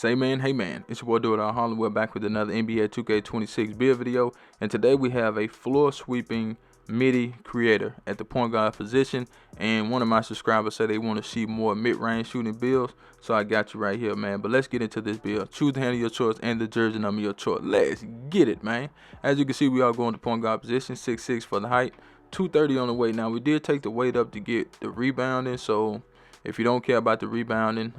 Say man, hey man, it's your boy Do It All Harlem. We're back with another NBA 2K26 build video, and today we have a floor sweeping Middy creator at the point guard position. And one of my subscribers said they want to see more mid-range shooting builds, so I got you right here, man. But let's get into this build. Choose the hand of your choice and the jersey number of your choice. Let's get it, man. As you can see, we are going to point guard position, 6'6" for the height, 230 on the weight. Now we did take the weight up to get the rebounding, so if you don't care about the rebounding,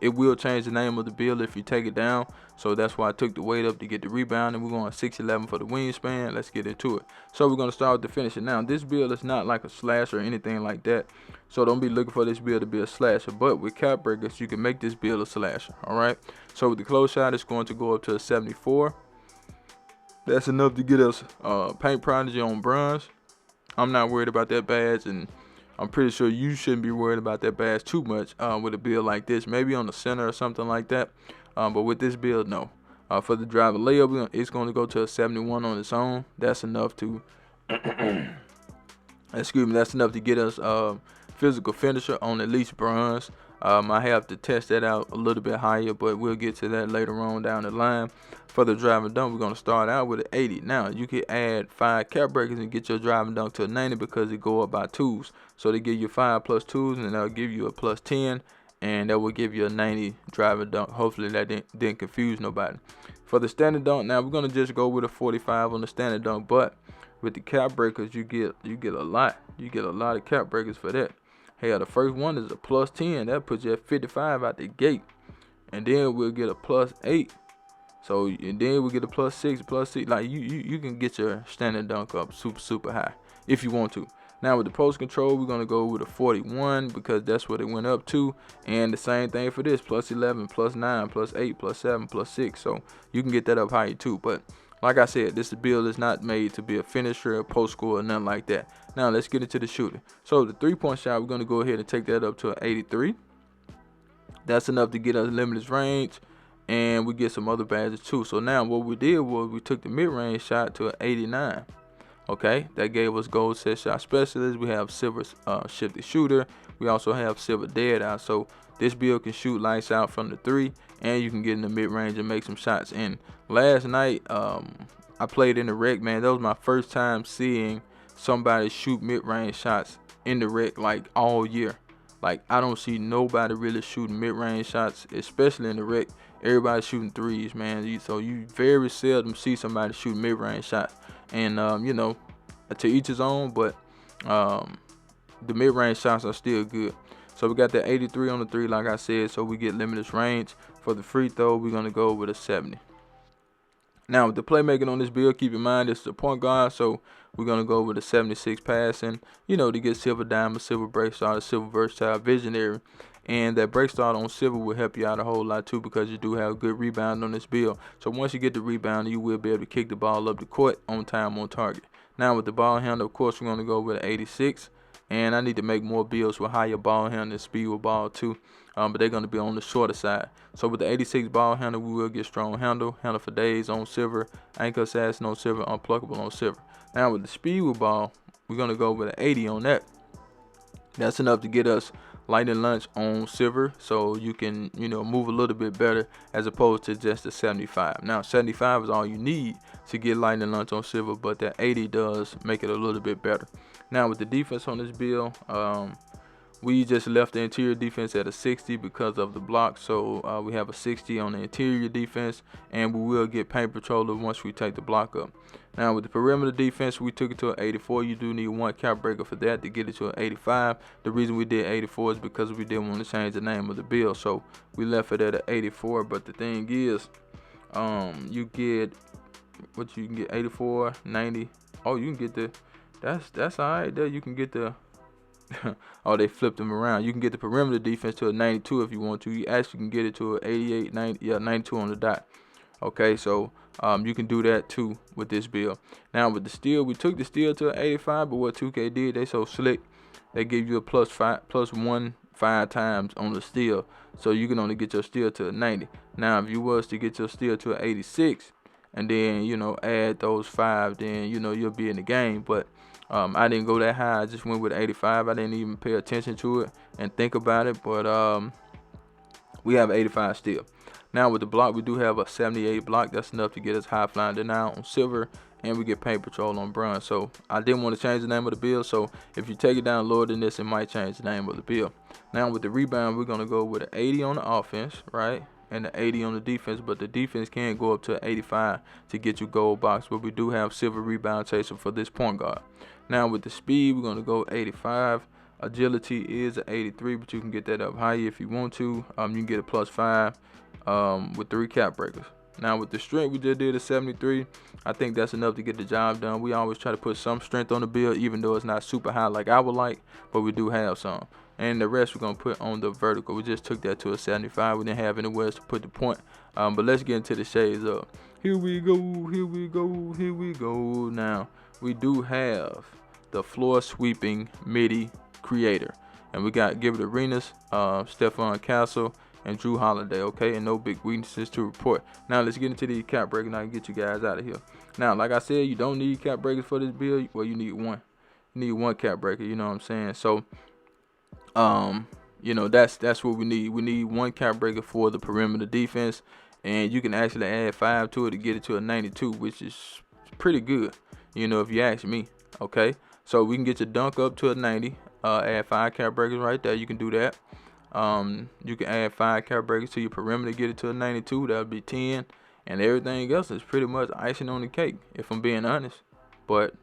it will change the name of the build if you take it down. So that's why I took the weight up to get the rebounding. We're going 6'11" for the wingspan. Let's get into it. So we're going to start with the finishing. Now, this build is not like a slasher or anything like that. So don't be looking for this build to be a slasher. But with cap breakers, you can make this build a slasher. All right. So with the close shot, it's going to go up to a 74. That's enough to get us paint prodigy on bronze. I'm not worried about that badge, and I'm pretty sure you shouldn't be worried about that badge too much with a build like this. Maybe on the center or something like that. But with this build, no. For the driver layup, it's going to go to a 71 on its own. That's enough to, that's enough to get us physical finisher on at least bronze. I have to test that out a little bit higher, but we'll get to that later on down the line. For the driving dunk, we're going to start out with an 80. Now, you can add 5 cap breakers and get your driving dunk to a 90 because it go up by 2s. So they give you 5 plus 2s, and that'll give you a plus 10, and that will give you a 90 driving dunk. Hopefully that didn't confuse nobody. For the standard dunk, now we're going to just go with a 45 on the standard dunk, but with the cap breakers, you get a lot. You get a lot of cap breakers for that. Hell, the first one is a plus 10. That puts you at 55 out the gate. And then we'll get a plus 8. So, and then we'll get a plus 6, plus 6. Like, you can get your standard dunk up super high if you want to. Now, with the post control, we're going to go with a 41 because that's what it went up to. And the same thing for this, plus 11, plus 9, plus 8, plus 7, plus 6. So, you can get that up higher too. But like I said, this build is not made to be a finisher, a post score, or nothing like that. Now, let's get into the shooting. So, the three-point shot, we're going to go ahead and take that up to an 83. That's enough to get us limitless range, and we get some other badges too. So, now what we did was we took the mid-range shot to an 89. Okay, that gave us gold set shot specialist. We have silver shifted shooter. We also have silver dead out. So, this build can shoot lights out from the 3, and you can get in the mid-range and make some shots. And last night, I played in the rec, man. That was my first time seeing somebody shoot mid-range shots in the rec like all year. Like, I don't see nobody really shooting mid-range shots, especially in the rec. Everybody's shooting threes, man. So you very seldom see somebody shoot mid-range shots. And to each his own, but the mid-range shots are still good. So we got that 83 on the 3, like I said, so we get limitless range. For the free throw, we're going to go with a 70. Now, with the playmaking on this build, keep in mind this is a point guard, so we're going to go with a 76 passing, to get silver diamond, silver break starter, silver versatile, visionary. And that break start on silver will help you out a whole lot too because you do have good rebound on this build. So once you get the rebound, you will be able to kick the ball up the court on time, on target. Now, with the ball handle, of course, we're going to go with an 86. And I need to make more builds with higher ball handle and speed with ball too. But they're going to be on the shorter side. So with the 86 ball handle, we will get strong handle for days on silver, anchor assassin on silver, unpluckable on silver. Now with the speed with ball, we're going to go with an 80 on that. That's enough to get us lightning lunch on silver, so you can move a little bit better as opposed to just the 75. Now 75 is all you need to get lightning lunch on silver, but that 80 does make it a little bit better. Now with the defense on this build, we just left the interior defense at a 60 because of the block. So we have a 60 on the interior defense, and we will get paint patroller once we take the block up. Now with the perimeter defense, we took it to an 84. You do need 1 cap breaker for that to get it to an 85. The reason we did 84 is because we didn't want to change the name of the build, so we left it at an 84. But the thing is, you get 84, 90. Oh, you can get the that's all right there. You can get the oh, they flipped them around. You can get the perimeter defense to a 92 if you want to. You actually can get it to an 88, 90, 92 on the dot. Okay, so you can do that too with this build. Now with the steal, we took the steal to an 85, but what 2K did, they so slick, they give you a plus 1 5 times on the steal, so you can only get your steal to a 90. Now if you was to get your steal to an 86, and then add those 5, then you'll be in the game. But I didn't go that high. I just went with 85. I didn't even pay attention to it and think about it, but we have 85 still. Now with the block, we do have a 78 block. That's enough to get us high flying denial on silver, and we get paint patrol on bronze. So I didn't want to change the name of the build, so if you take it down lower than this, it might change the name of the build. Now with the rebound, we're gonna go with an 80 on the offense, right, and the 80 on the defense, but the defense can go up to 85 to get you gold box, but we do have silver rebound chaser for this point guard. Now with the speed, we're gonna go 85. Agility is an 83, but you can get that up higher if you want to. You can get a +5 with 3 cap breakers. Now with the strength, we just did a 73. I think that's enough to get the job done. We always try to put some strength on the build, even though it's not super high like I would like, but we do have some. And the rest we're gonna put on the vertical. We just took that to a 75. We didn't have anywhere else to put the point. But let's get into the shades up. Here we go, here we go, here we go. Now we do have the floor sweeping Middy creator, and we got Gilbert Arenas, Stephon Castle, and Drew Holiday. Okay, and no big weaknesses to report. Now let's get into the cap breaker, and I can get you guys out of here. Now, like I said, you don't need cap breakers for this build. Well, you need one. You need one cap breaker. You know what I'm saying? So, you know, that's what we need. We need one cap breaker for the perimeter defense, and you can actually add 5 to it to get it to a 92, which is pretty good. You know, if you ask me. Okay, so we can get your dunk up to a 90. Add 5 cap breakers right there. You can do that. You can add 5 cap breakers to your perimeter, get it to a 92. That would be 10, and everything else is pretty much icing on the cake, if I'm being honest. But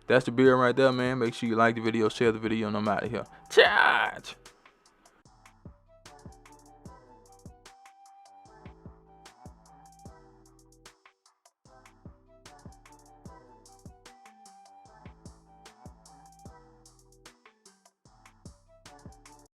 that's the build right there, man. Make sure you like the video, share the video, and I'm out of here. Charge!